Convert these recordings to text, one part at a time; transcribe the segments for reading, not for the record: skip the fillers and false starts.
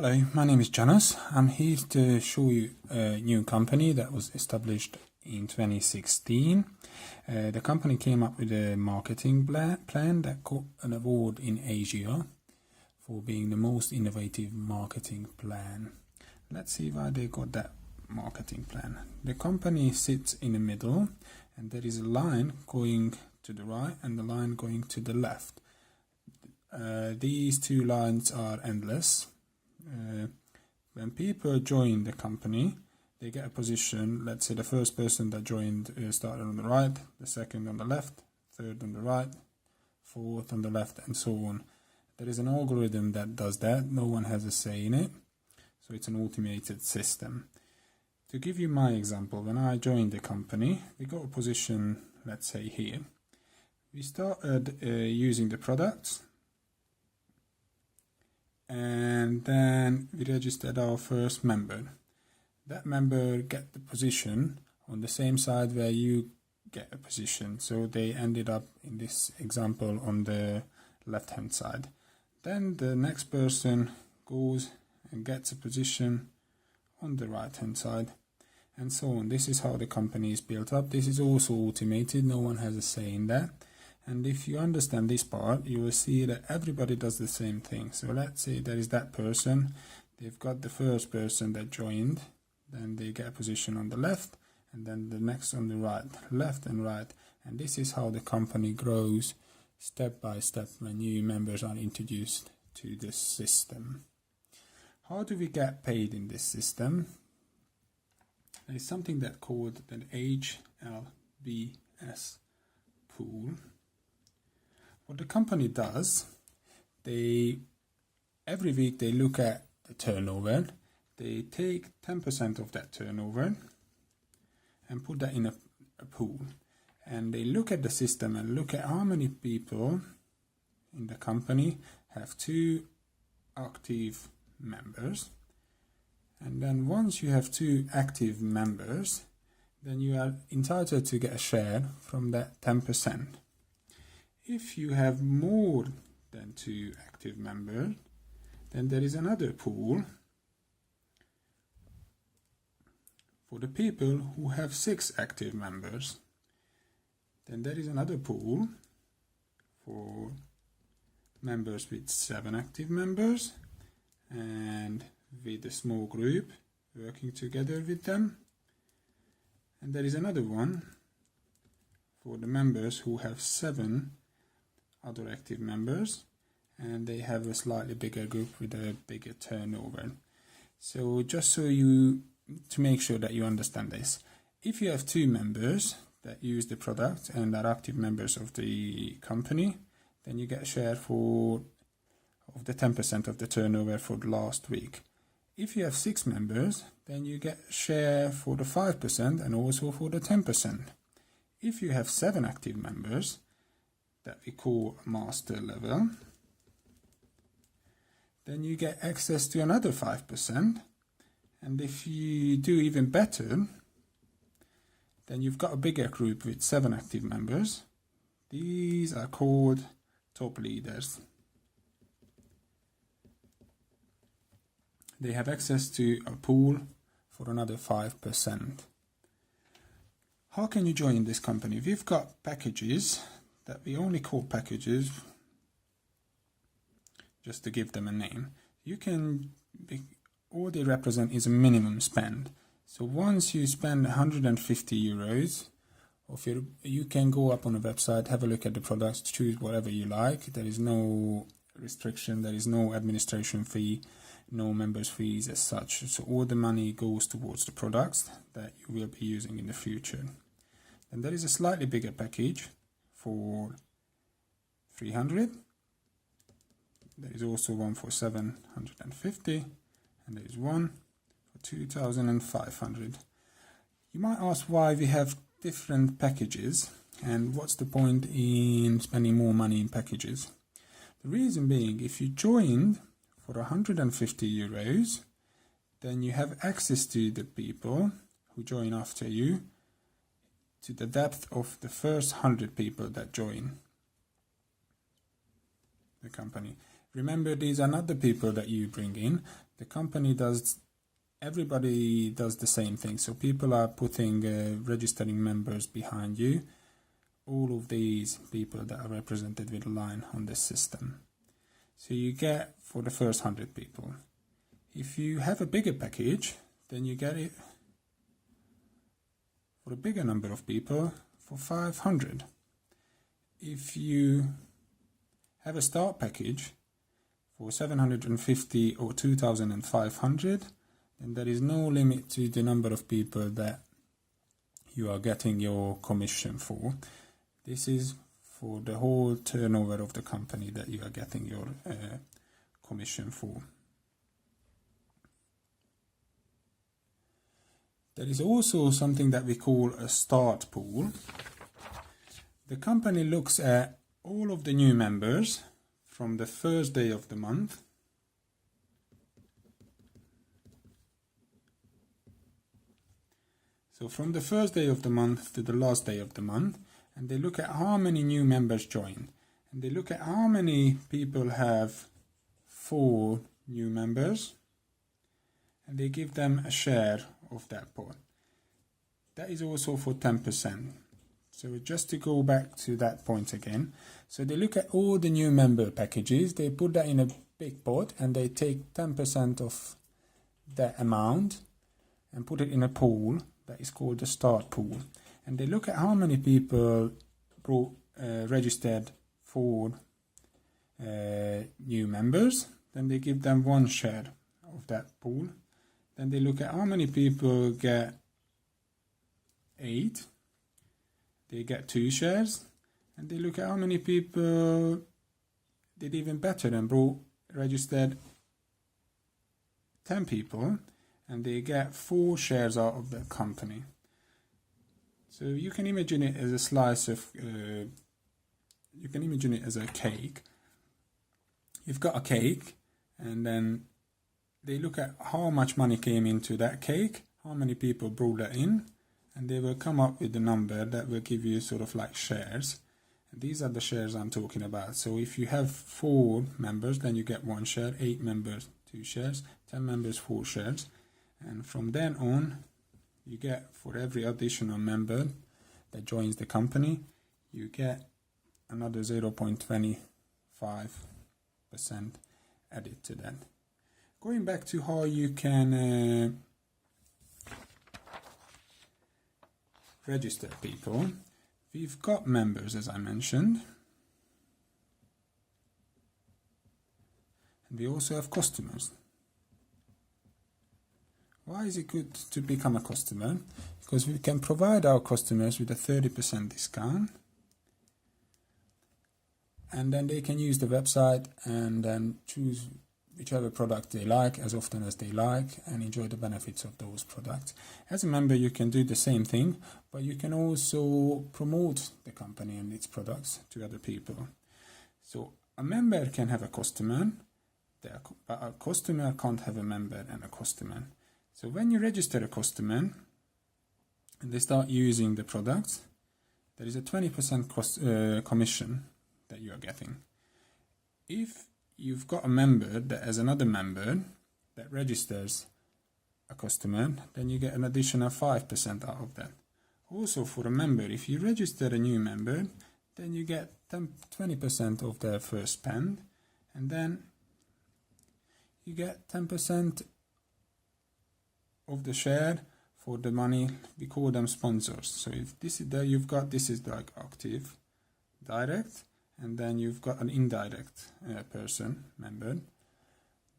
Hello, my name is Janos. I'm here to show you a new company that was established in 2016. The company came up with a marketing plan that got an award in Asia for being the most innovative marketing plan. Let's see why they got that marketing plan. The company sits in the middle, and there is a line going to the right and the line going to the left. These two lines are endless. When people join the company, they get a position. Let's say the first person that joined started on the right, the second on the left, third on the right, fourth on the left, and so on. There is an algorithm that does that. No one has a say in it, so it's an automated system. To give you my example, when I joined the company, we got a position, let's say here. We started using the products, and then we registered our first member. That member get the position on the same side where you get a position, so they ended up in this example on the left hand side. Then the next person goes and gets a position on the right hand side, and so on. This is how the company is built up. This is also automated, no one has a say in that. And if you understand this part, you will see that everybody does the same thing. So let's say there is that person, they've got the first person that joined, then they get a position on the left, and then the next on the right, left and right. And this is how the company grows step by step when new members are introduced to this system. How do we get paid in this system? There is something that called the Hlbs pool. What the company does, every week they look at the turnover, they take 10% of that turnover and put that in a pool. And they look at the system and look at how many people in the company have 2 active members. And then once you have 2 active members, then you are entitled to get a share from that 10%. If you have more than 2 active members, then there is another pool for the people who have 6 active members. Then there is another pool for members with 7 active members and with a small group working together with them. And there is another one for the members who have 7 other active members, and they have a slightly bigger group with a bigger turnover. So just to make sure that you understand this, if you have 2 members that use the product and are active members of the company, then you get a share of the 10% of the turnover for the last week. If you have 6 members, then you get a share for the 5% and also for the 10%. If you have 7 active members, that we call master level, then you get access to another 5%. And if you do even better, then you've got a bigger group with 7 active members. These are called top leaders. They have access to a pool for another 5%. How can you join this company? We've got packages that we only call packages just to give them a name. All they represent is a minimum spend. So once you spend 150 euros, you can go up on a website, have a look at the products, choose whatever you like. There is no restriction, there is no administration fee, no members fees as such. So all the money goes towards the products that you will be using in the future. And there is a slightly bigger package for 300. There is also one for 750, and there is one for 2,500. You might ask why we have different packages and what's the point in spending more money in packages. The reason being, if you joined for 150 euros, then you have access to the people who join after you to the depth of the first 100 people that join the company. Remember, these are not the people that you bring in. the company does, everybody does the same thing. So people are putting registering members behind you. All of these people that are represented with a line on this system. So you get for the first 100 people. If you have a bigger package, then you get it for a bigger number of people for 500. If you have a start package for 750 or 2,500, then there is no limit to the number of people that you are getting your commission for. This is for the whole turnover of the company that you are getting your commission for. There is also something that we call a start pool. The company looks at all of the new members from the first day of the month So from the first day of the month to the last day of the month, and they look at how many new members join. And they look at how many people have 4 new members, and they give them a share of that pot. That is also for 10%. So just to go back to that point again, so they look at all the new member packages, they put that in a big pot, and they take 10% of that amount and put it in a pool that is called the start pool. And they look at how many people registered for new members, then they give them 1 share of that pool. Then they look at how many people get 8, they get 2 shares, and they look at how many people did even better and registered 10 people, and they get 4 shares out of the company. So you can imagine it as a slice of, you can imagine it as a cake. You've got a cake, and then they look at how much money came into that cake, how many people brought that in, and they will come up with a number that will give you sort of like shares. And these are the shares I'm talking about. So if you have 4 members, then you get 1 share, 8 members, 2 shares, 10 members, 4 shares. And from then on, you get for every additional member that joins the company, you get another 0.25% added to that. Going back to how you can register people, we've got members, as I mentioned, and we also have customers. Why is it good to become a customer? Because we can provide our customers with a 30% discount, and then they can use the website and then choose whichever product they like as often as they like and enjoy the benefits of those products. As a member, you can do the same thing, but you can also promote the company and its products to other people. So a member can have a customer, but a customer can't have a member and a customer. So when you register a customer and they start using the products, there is a 20% commission that you are getting. If you've got a member that has another member that registers a customer, then you get an additional 5% out of that. Also for a member, if you register a new member, then you get 20% of their first spend, and then you get 10% of the share for the money. We call them sponsors. So if this is there, you've got, this is like active, direct, and then you've got an indirect member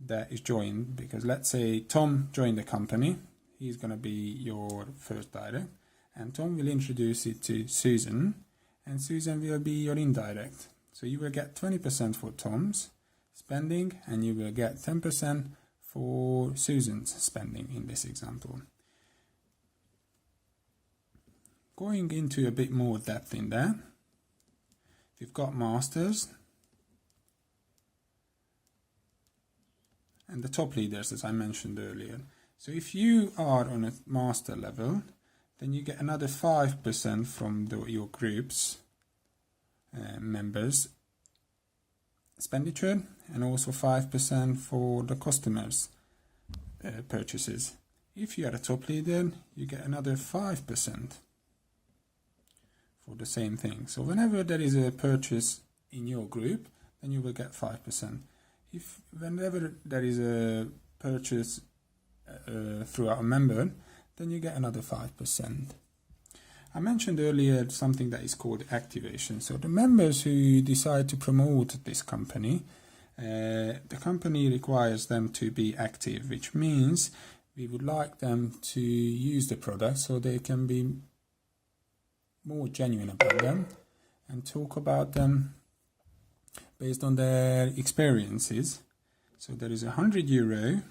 that is joined, because let's say Tom joined the company, he's going to be your first direct, and Tom will introduce it to Susan, and Susan will be your indirect. So you will get 20% for Tom's spending, and you will get 10% for Susan's spending in this example. Going into a bit more depth in there, we've got masters and the top leaders, as I mentioned earlier. So if you are on a master level, then you get another 5% from your group's members' expenditure, and also 5% for the customers' purchases. If you are a top leader, you get another 5% for the same thing. So whenever there is a purchase in your group, then you will get 5%. Whenever there is a purchase throughout a member, then you get another 5%. I mentioned earlier something that is called activation. So the members who decide to promote this company, the company requires them to be active, which means we would like them to use the product so they can be more genuine about them and talk about them based on their experiences. So there is €100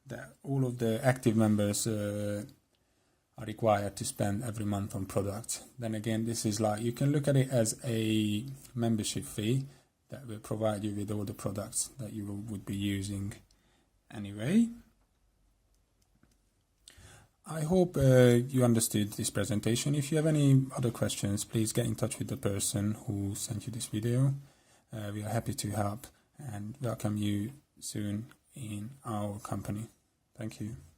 that all of the active members are required to spend every month on products. Then again, this is like, you can look at it as a membership fee that will provide you with all the products that you would be using anyway. I hope you understood this presentation. If you have any other questions, please get in touch with the person who sent you this video. We are happy to help and welcome you soon in our company. Thank you.